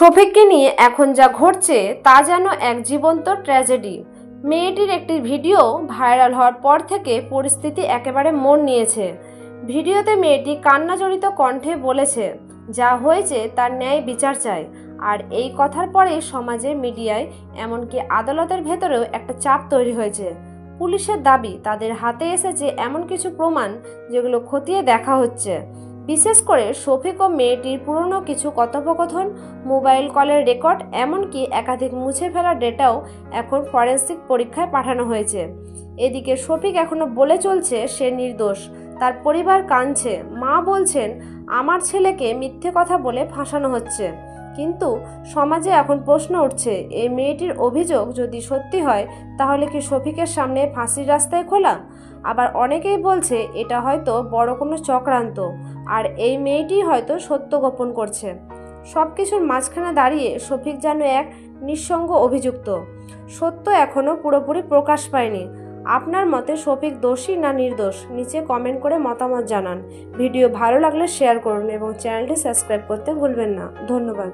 শফিককে নিয়ে এখন যা ঘটছে তা যেন এক জীবন্ত ট্র্যাজেডি। মেয়েটির একটি ভিডিও ভাইরাল হওয়ার পর থেকে পরিস্থিতি একেবারে মোড় নিয়েছে। ভিডিওতে মেয়েটি কান্নাজড়িত কণ্ঠে বলেছে, যা হয়েছে তার ন্যায় বিচার চাই। আর এই কথার পরে সমাজে, মিডিয়ায়, এমনকি আদালতের ভেতরেও একটা চাপ তৈরি হয়েছে। পুলিশের দাবি তাদের হাতে এসেছে এমন কিছু প্রমাণ যেগুলো খতিয়ে দেখা হচ্ছে। বিশেষ করে শফিক ও মেয়েটির পুরনো কিছু কথোপকথন, মোবাইল কলের রেকর্ড, এমনকি একাধিক মুছে ফেলা ডেটাও এখন ফরেনসিক পরীক্ষায় পাঠানো হয়েছে। এদিকে শফিক এখনো বলে চলছে সে নির্দোষ। তার পরিবার কাঁদছে। মা বলছেন, আমার ছেলেকে মিথ্যে কথা বলে ফাঁসানো হচ্ছে। কিন্তু সমাজে এখন প্রশ্ন উঠছে, এই মেয়েটির অভিযোগ যদি সত্যি হয় তাহলে কি শফিকের সামনে ফাঁসির রাস্তায় খোলা? আবার অনেকেই বলছে এটা হয়তো বড় কোনো চক্রান্ত, আর এই মেয়েটি হয়তো সত্য গোপন করছে। সব কিছুর মাঝখানে দাঁড়িয়ে শফিক যেন এক নিঃসঙ্গ অভিযুক্ত। সত্য এখনও পুরোপুরি প্রকাশ পায়নি। আপনার মতে শফিক দোষী না নির্দোষ? নিচে কমেন্ট করে মতামত জানান। ভিডিও ভালো লাগলে শেয়ার করুন এবং চ্যানেলটি সাবস্ক্রাইব করতে ভুলবেন না। ধন্যবাদ।